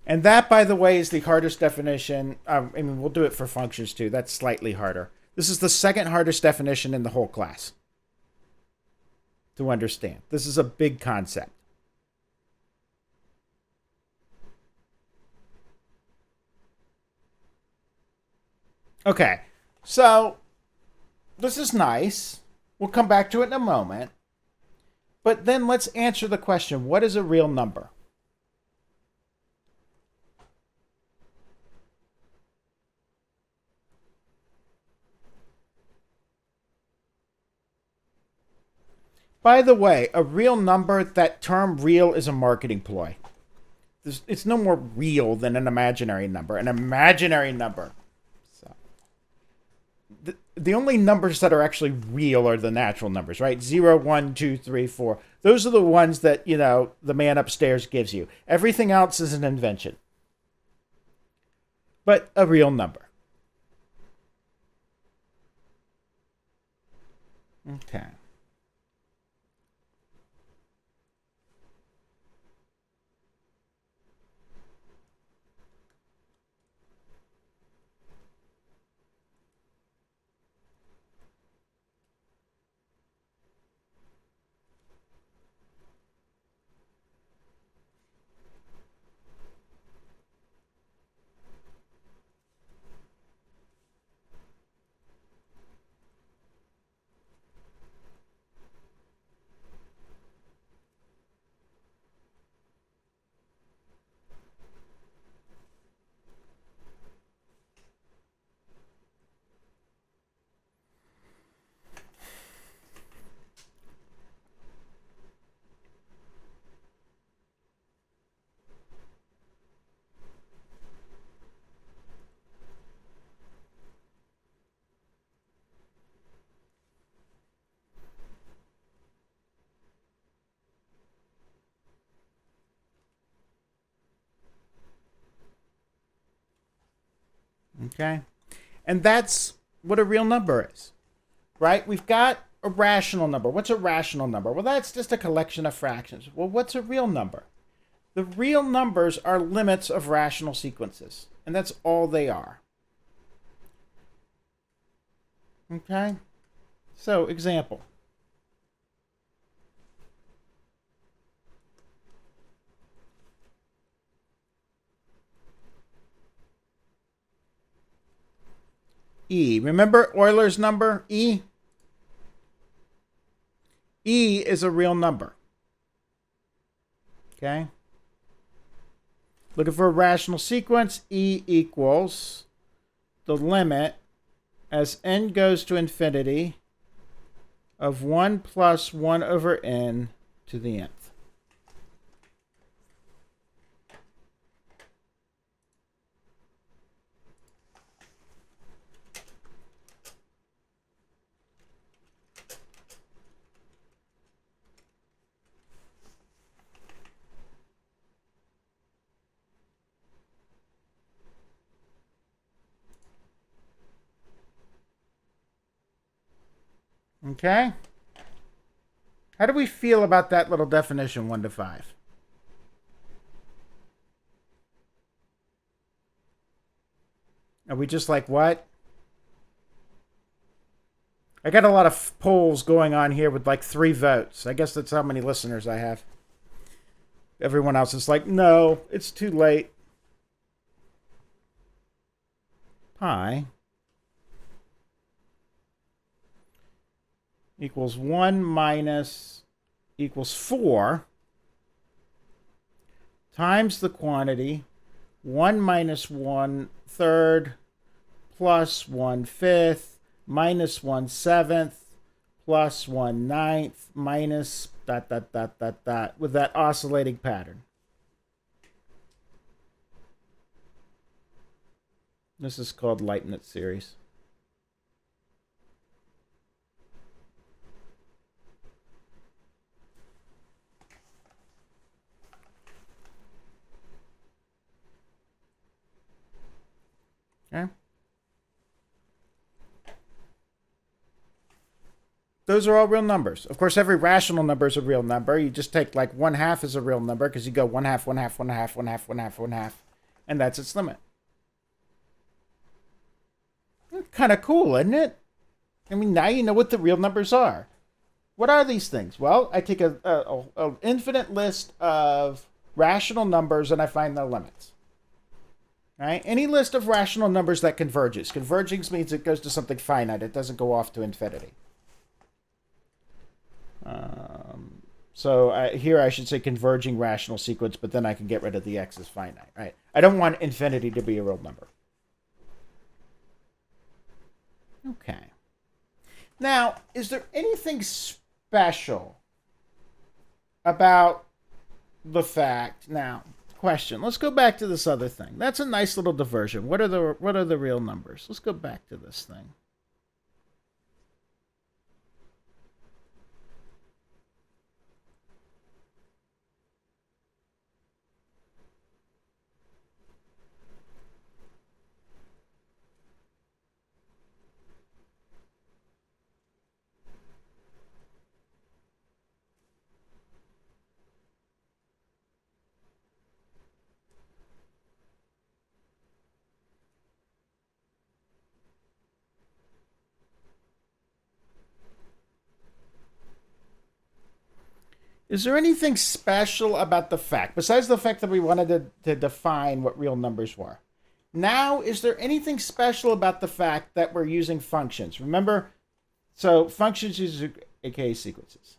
And that, by the way, is the hardest definition. I mean, we'll do it for functions too. That's slightly harder. This is the second hardest definition in the whole class to understand. This is a big concept. Okay, so this is nice. We'll come back to it in a moment. But then let's answer the question, what is a real number? By the way, a real number, that term real is a marketing ploy. It's no more real than an imaginary number. An imaginary number. So, the only numbers that are actually real are the natural numbers, right? 0, 1, 2, 3, 4. Those are the ones that, you know, the man upstairs gives you. Everything else is an invention. But a real number. Okay. Okay. And that's what a real number is, right? We've got a rational number. What's a rational number? Well, that's just a collection of fractions. Well, what's a real number? The real numbers are limits of rational sequences, and that's all they are. Okay? So, example. E. Remember Euler's number? E? E is a real number. Okay? Looking for a rational sequence, E equals the limit as n goes to infinity of 1 plus 1 over n to the nth. Okay? How do we feel about that little definition, 1 to 5? Are we just like, what? I got a lot of polls going on here with like 3 votes. I guess that's how many listeners I have. Everyone else is like, no, it's too late. Pi equals 1 minus equals 4 times the quantity 1 minus 1/3 plus 1/5 minus 1/7 plus 1/9 minus ... with that oscillating pattern. This is called Leibniz series. Okay. those are all real numbers. Of course, every rational number is a real number. You just take like 1/2 as a real number because you go 1/2, 1/2, 1/2, 1/2, 1/2, 1/2, and that's its limit. Kind of cool, isn't it? I mean, now you know what the real numbers are. What are these things? Well, I take an infinite list of rational numbers and I find their limits. Right? Any list of rational numbers that converges. Converging means it goes to something finite. It doesn't go off to infinity. Here I should say converging rational sequence, but then I can get rid of the x as finite. Right? I don't want infinity to be a real number. Okay. Now, is there anything special about the fact? Now, question. Let's go back to this other thing. That's a nice little diversion. What are the real numbers? Let's go back to this thing. Is there anything special about the fact, besides the fact that we wanted to define what real numbers were? Now, is there anything special about the fact that we're using functions? Remember, so functions use aka sequences.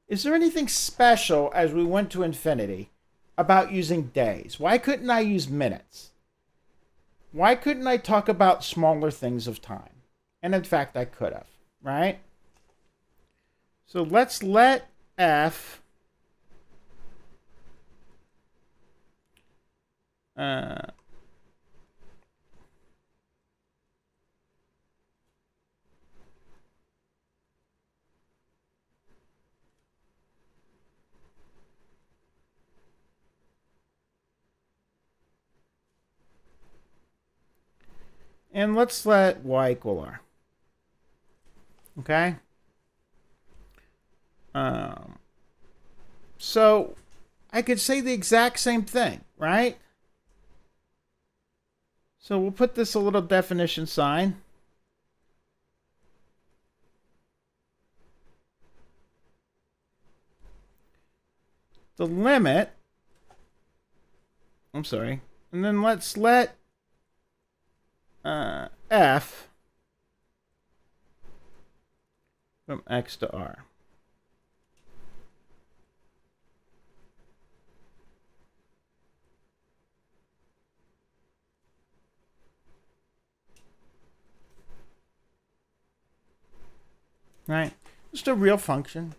Is there anything special as we went to infinity about using days? Why couldn't I use minutes? Why couldn't I talk about smaller things of time? And in fact, I could have. Right? So let's let f and let's let y equal r. Okay. So I could say the exact same thing, right? So we'll put this a little definition sign. The limit, I'm sorry, and then let's let f from x to r. Right? Just a real function.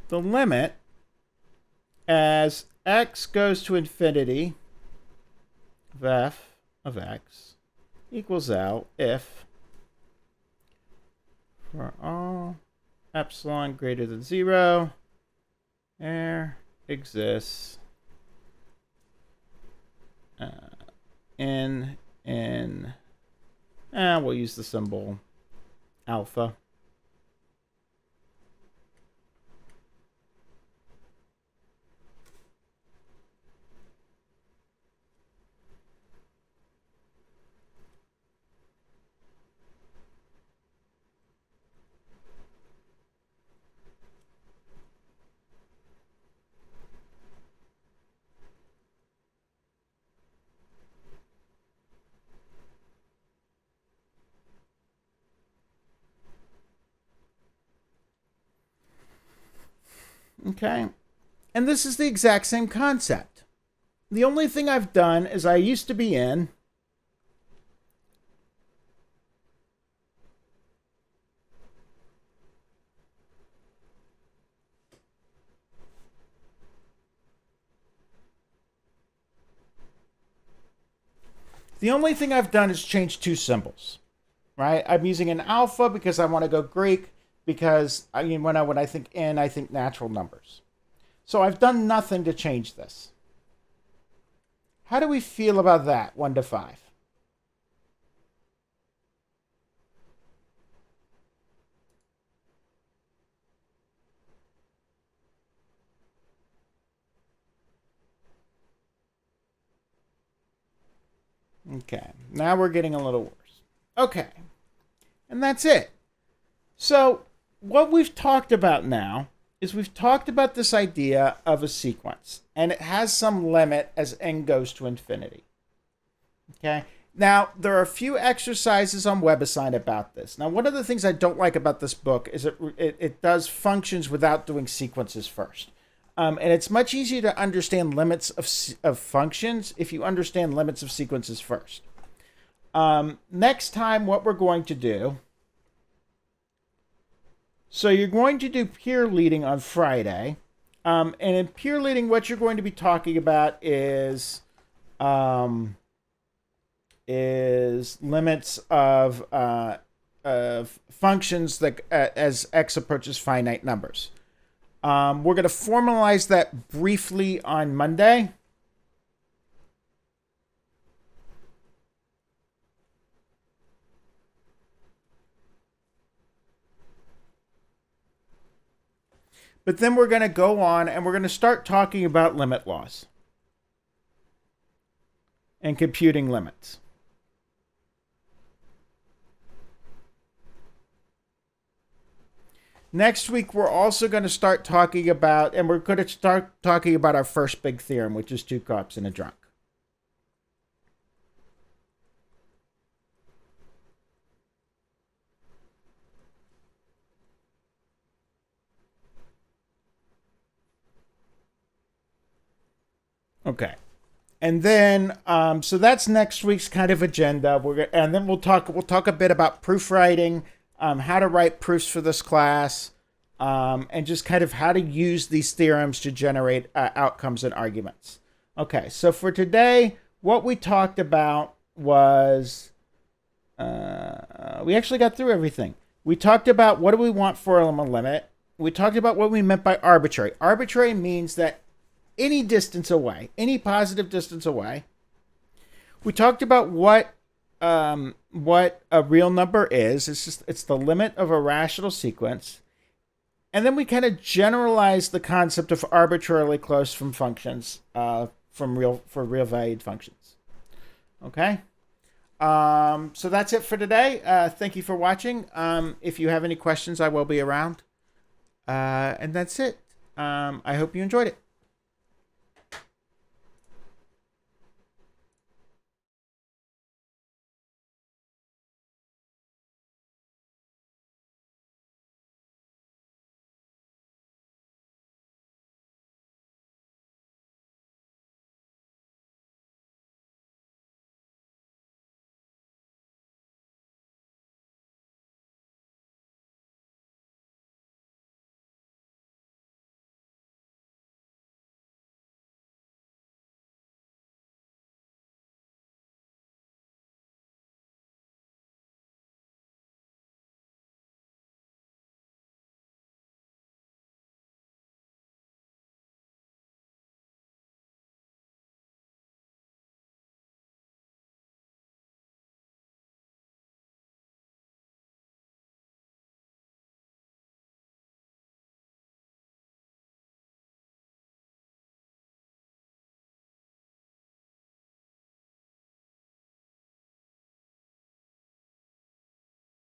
The limit as x goes to infinity of f of x equals out if for all epsilon greater than 0 there exists we'll use the symbol alpha. Okay. And this is the exact same concept. The only thing I've done is I used to be in the only thing I've done is change two symbols. Right? I'm using an alpha because I want to go Greek, because I mean, when I think n, I think natural numbers. So I've done nothing to change this. How do we feel about that, 1 to 5? Okay, now we're getting a little worse. Okay, and that's it. So what we've talked about now is we've talked about this idea of a sequence, and it has some limit as n goes to infinity. Okay, now there are a few exercises on WebAssign about this. Now, one of the things I don't like about this book is it does functions without doing sequences first. And it's much easier to understand limits of functions if you understand limits of sequences first. Next time, what we're going to do, so you're going to do peer leading on Friday. And in peer leading, what you're going to be talking about is limits of functions that as x approaches finite numbers. We're going to formalize that briefly on Monday. But then we're going to go on and we're going to start talking about limit laws and computing limits. Next week, we're also going to start talking about, and we're going to start talking about our first big theorem, which is two cops and a drunk. Okay. And then, so that's next week's kind of agenda. And then we'll talk a bit about proofwriting, how to write proofs for this class, and just kind of how to use these theorems to generate outcomes and arguments. Okay, so for today, what we talked about was, we actually got through everything. We talked about what do we want for a limit. We talked about what we meant by arbitrary. Arbitrary means that any distance away, any positive distance away. We talked about what a real number is. It's the limit of a rational sequence. And then we kind of generalized the concept of arbitrarily close from functions, for real valued functions. Okay. So that's it for today. Thank you for watching. If you have any questions, I will be around. And that's it. I hope you enjoyed it.